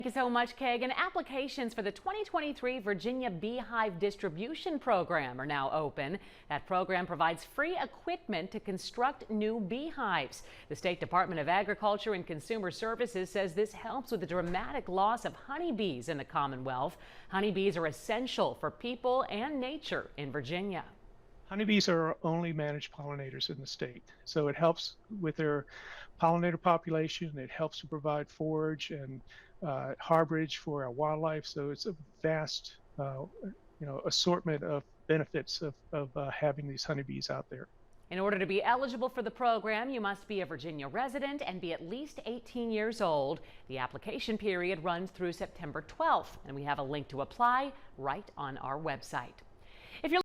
Thank you so much, Kagan. Applications for the 2023 Virginia Beehive Distribution Program are now open. That program provides free equipment to construct new beehives. The State Department of Agriculture and Consumer Services says this helps with the dramatic loss of honeybees in the Commonwealth. Honeybees are essential for people and nature in Virginia. Honeybees are our only managed pollinators in the state, so it helps with their pollinator population. It helps to provide forage and harborage for our wildlife. So it's a vast, assortment of benefits of having these honeybees out there. In order to be eligible for the program, you must be a Virginia resident and be at least 18 years old. The application period runs through September 12th, and we have a link to apply right on our website.